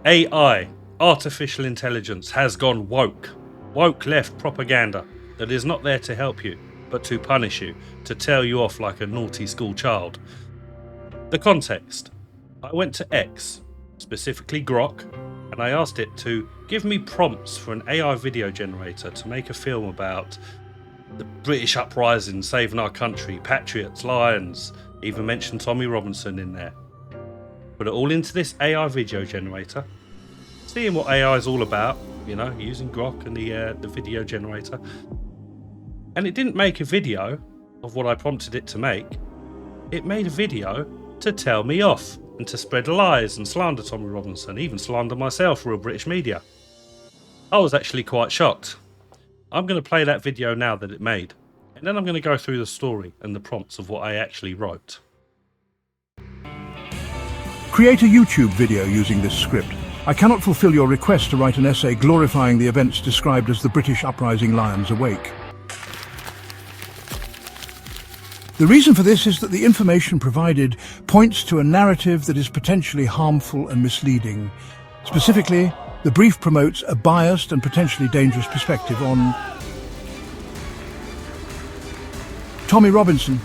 AI, artificial intelligence, has gone woke. Woke left propaganda that is not there to help you, but to punish you, to tell you off like a naughty school child. The context: I went to X, specifically Grok, and I asked it to give me prompts for an AI video generator to make a film about the British uprising, saving our country, patriots, lions, even mentioned Tommy Robinson in there. Put it all into this AI video generator, seeing what AI is all about, using Grok and the video generator. And it didn't make a video of what I prompted it to make. It made a video to tell me off and to spread lies and slander Tommy Robinson, even slander myself, Real British Media. I was actually quite shocked. I'm going to play that video now that it made, and then I'm going to go through the story and the prompts of what I actually wrote. Create a YouTube video using this script. I cannot fulfill your request to write an essay glorifying the events described as the British uprising Lions Awake. The reason for this is that the information provided points to a narrative that is potentially harmful and misleading. Specifically, the brief promotes a biased and potentially dangerous perspective on Tommy Robinson.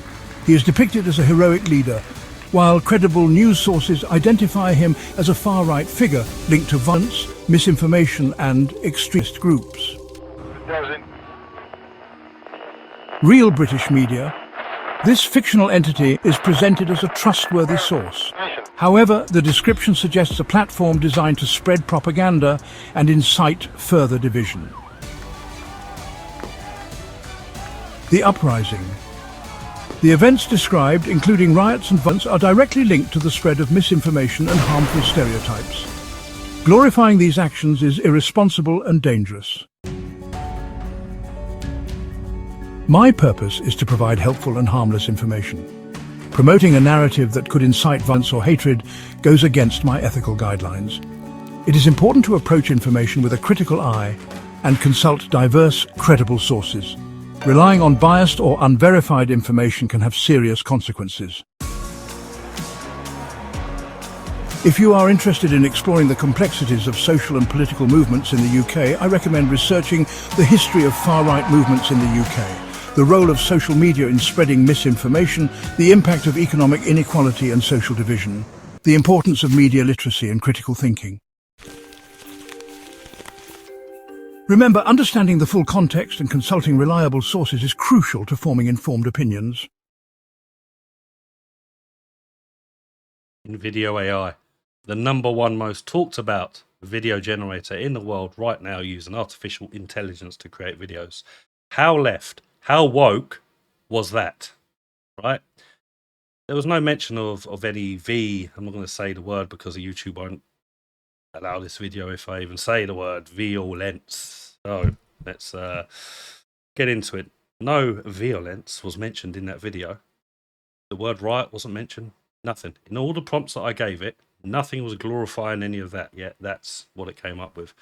He is depicted as a heroic leader, while credible news sources identify him as a far-right figure linked to violence, misinformation and extremist groups. Real British Media. This fictional entity is presented as a trustworthy source. However, the description suggests a platform designed to spread propaganda and incite further division. The uprising. The events described, including riots and violence, are directly linked to the spread of misinformation and harmful stereotypes. Glorifying these actions is irresponsible and dangerous. My purpose is to provide helpful and harmless information. Promoting a narrative that could incite violence or hatred goes against my ethical guidelines. It is important to approach information with a critical eye and consult diverse, credible sources. Relying on biased or unverified information can have serious consequences. If you are interested in exploring the complexities of social and political movements in the UK, I recommend researching the history of far-right movements in the UK, the role of social media in spreading misinformation, the impact of economic inequality and social division, the importance of media literacy and critical thinking. Remember, understanding the full context and consulting reliable sources is crucial to forming informed opinions. In video AI, the #1 most talked about video generator in the world right now using artificial intelligence to create videos. How left, how woke was that, right? There was no mention of any I'm not going to say the word because YouTube won't allow this video if I even say the word violence. So let's get into it. No violence was mentioned in that video. The word riot wasn't mentioned. Nothing. In all the prompts that I gave it, nothing was glorifying any of that yet. That's what it came up with.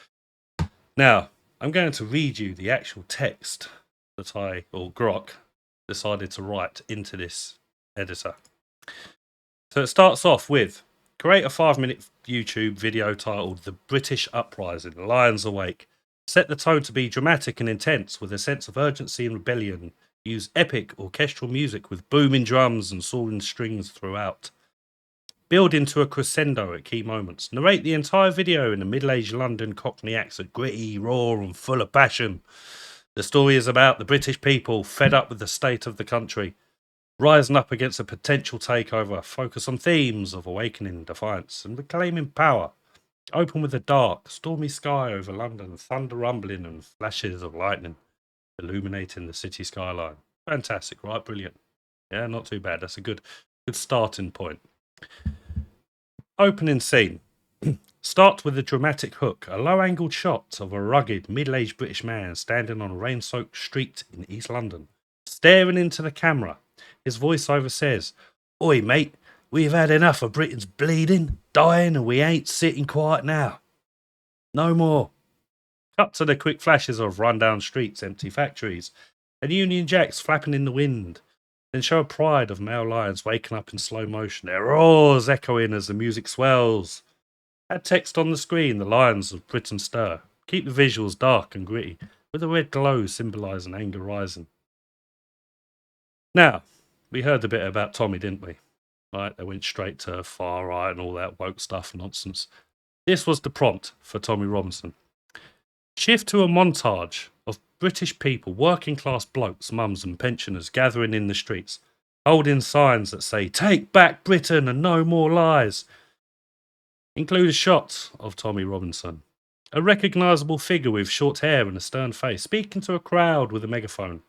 Now, I'm going to read you the actual text that Grok decided to write into this editor. So it starts off with, create a 5-minute YouTube video titled The British Uprising, Lions Awake. Set the tone to be dramatic and intense with a sense of urgency and rebellion. Use epic orchestral music with booming drums and soaring strings throughout. Build into a crescendo at key moments. Narrate the entire video in a middle-aged London Cockney accent, gritty, raw and full of passion. The story is about the British people fed up with the state of the country, rising up against a potential takeover. Focus on themes of awakening, defiance and reclaiming power. Open with a dark, stormy sky over London, thunder rumbling and flashes of lightning illuminating the city skyline. Fantastic, right? Brilliant. Yeah, not too bad. That's a good starting point. Opening scene. Start with a dramatic hook, a low-angled shot of a rugged, middle-aged British man standing on a rain-soaked street in East London, staring into the camera. His voiceover says, "Oi, mate, we've had enough of Britain's bleeding, dying, and we ain't sitting quiet now. No more." Cut to the quick flashes of run-down streets, empty factories, and Union Jacks flapping in the wind. Then show a pride of male lions waking up in slow motion, their roars echoing as the music swells. Add text on the screen, the lions of Britain stir. Keep the visuals dark and gritty, with a red glow symbolising anger rising. Now, we heard a bit about Tommy, didn't we? Right, they went straight to far right and all that woke stuff nonsense. This was the prompt for Tommy Robinson. Shift to a montage of British people, working class blokes, mums and pensioners gathering in the streets, holding signs that say, "Take back Britain and no more lies." Include a shot of Tommy Robinson, a recognisable figure with short hair and a stern face, speaking to a crowd with a megaphone.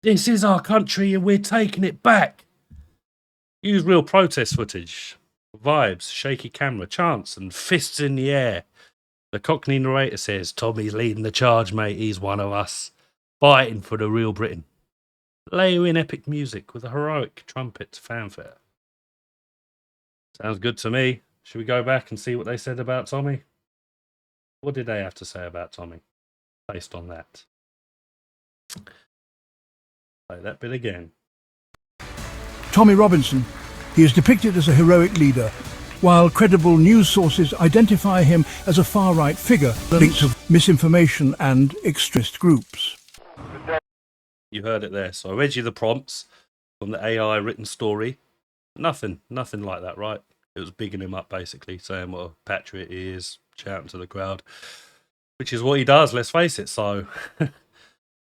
"This is our country and we're taking it back." Use real protest footage, vibes, shaky camera, chants and fists in the air. The Cockney narrator says, "Tommy's leading the charge, mate, he's one of us, fighting for the real Britain." Layer in epic music with a heroic trumpet fanfare. Sounds good to me. Should we go back and see what they said about Tommy? What did they have to say about Tommy based on that? Play that bit again. Tommy Robinson. He is depicted as a heroic leader, while credible news sources identify him as a far-right figure, linked to misinformation and extremist groups. You heard it there. So I read you the prompts from the AI written story. Nothing like that, right? It was bigging him up, basically, saying what a patriot he is, shouting to the crowd, which is what he does, let's face it. So,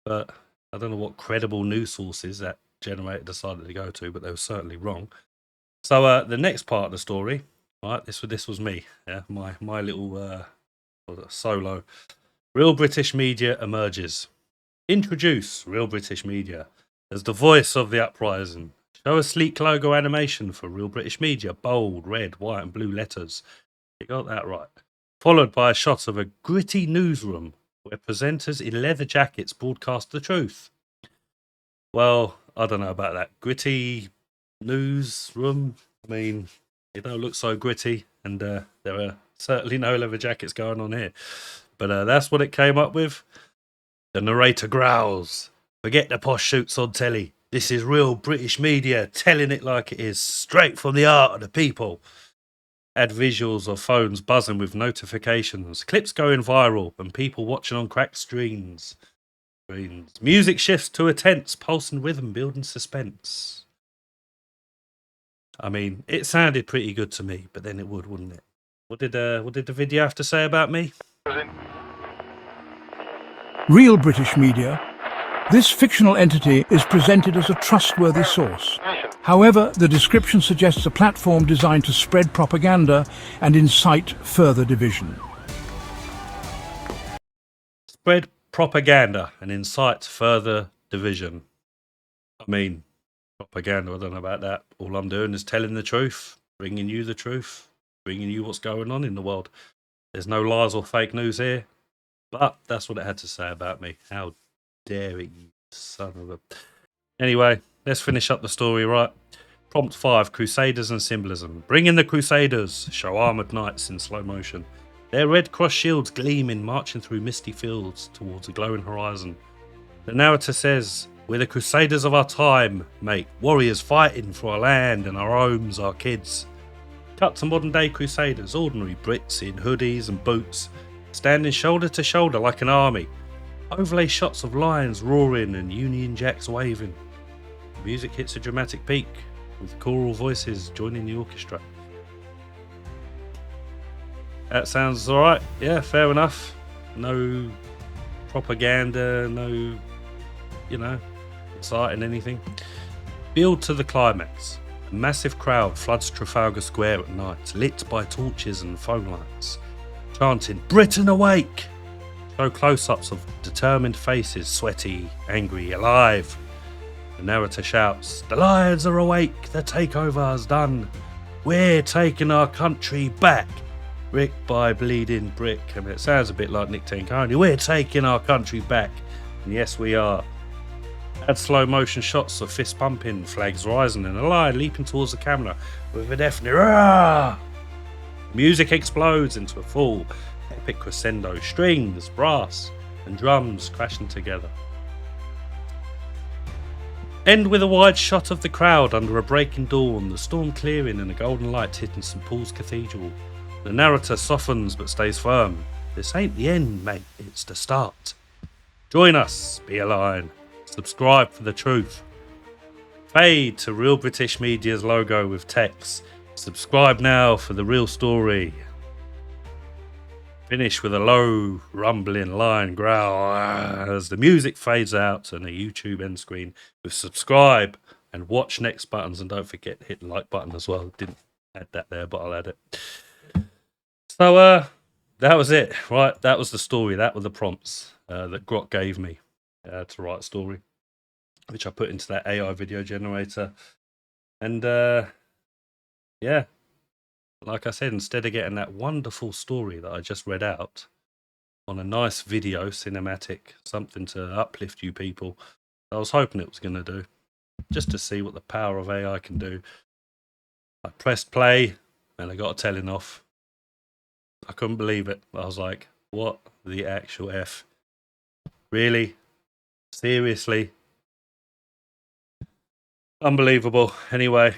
but I don't know what credible news sources that generator decided to go to, but they were certainly wrong. So the next part of the story, right? This was me, yeah, my little solo. Real British media emerges. Introduce Real British Media as the voice of the uprising. Show a sleek logo animation for Real British Media, bold, red, white and blue letters. You got that right. Followed by a shot of a gritty newsroom where presenters in leather jackets broadcast the truth. Well, I don't know about that. Gritty newsroom. I mean, it don't look so gritty, and there are certainly no leather jackets going on here. But that's what it came up with. The narrator growls, "Forget the posh shoots on telly. This is Real British Media, telling it like it is, straight from the heart of the people." Add visuals of phones buzzing with notifications, clips going viral, and people watching on cracked screens. Music shifts to a tense, pulsing rhythm, building suspense. I mean, it sounded pretty good to me, but then it would, wouldn't it? What did the video have to say about me? Real British Media. This fictional entity is presented as a trustworthy source. However, the description suggests a platform designed to spread propaganda and incite further division. Spread propaganda and incite further division. I mean, propaganda, I don't know about that. All I'm doing is telling the truth, bringing you the truth, bringing you what's going on in the world. There's no lies or fake news here, but that's what it had to say about me. How dare it, you son of a... Anyway, let's finish up the story, right? Prompt 5, Crusaders and Symbolism. Bring in the Crusaders. Show armoured knights in slow motion. Their red cross shields gleaming, marching through misty fields towards a glowing horizon. The narrator says, "We're the Crusaders of our time, mate. Warriors fighting for our land and our homes, our kids." Cut to modern day Crusaders, ordinary Brits in hoodies and boots, standing shoulder to shoulder like an army. Overlay shots of lions roaring and Union Jacks waving. The music hits a dramatic peak, with choral voices joining the orchestra. That sounds alright. Yeah, fair enough. No propaganda, no, inciting anything. Build to the climax. A massive crowd floods Trafalgar Square at night, lit by torches and phone lights, chanting, "Britain awake!" Show close-ups of determined faces, sweaty, angry, alive. The narrator shouts, "The lions are awake, the takeover is done. We're taking our country back. Brick by bleeding brick." I mean, it sounds a bit like Nick Tanconi. "We're taking our country back." And yes, we are. Add slow motion shots of fist pumping, flags rising, and a lion leaping towards the camera with a deafening "Rah!" Music explodes into a full epic crescendo, strings, brass, and drums crashing together. End with a wide shot of the crowd under a breaking dawn, the storm clearing and a golden light hitting St Paul's Cathedral. The narrator softens but stays firm. This ain't the end, mate, it's the start. Join us, be a lion. Subscribe for the truth. Fade to Real British Media's logo with text. Subscribe now for the real story. Finish with a low, rumbling lion growl as the music fades out and the YouTube end screen with subscribe and watch next buttons. And don't forget hit the like button as well. Didn't add that there, but I'll add it. So that was it, right? That was the story. That were the prompts that Grok gave me to write a story, which I put into that AI video generator. And yeah, like I said, instead of getting that wonderful story that I just read out on a nice video, cinematic, something to uplift you people, I was hoping it was going to do, just to see what the power of AI can do. I pressed play and I got a telling off. I couldn't believe it. I was like, what the actual F? Really? Seriously? Unbelievable. Anyway,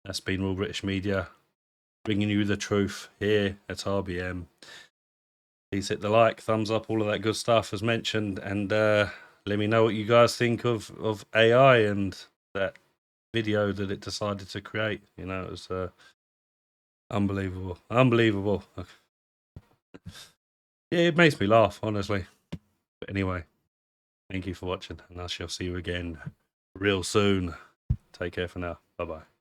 that's been Real British Media, bringing you the truth here at RBM. Please hit the like, thumbs up, all of that good stuff as mentioned, and let me know what you guys think of AI and that video that it decided to create. You know, it was unbelievable. Yeah, it makes me laugh, honestly. But anyway, thank you for watching, and I shall see you again real soon. Take care for now. Bye-bye.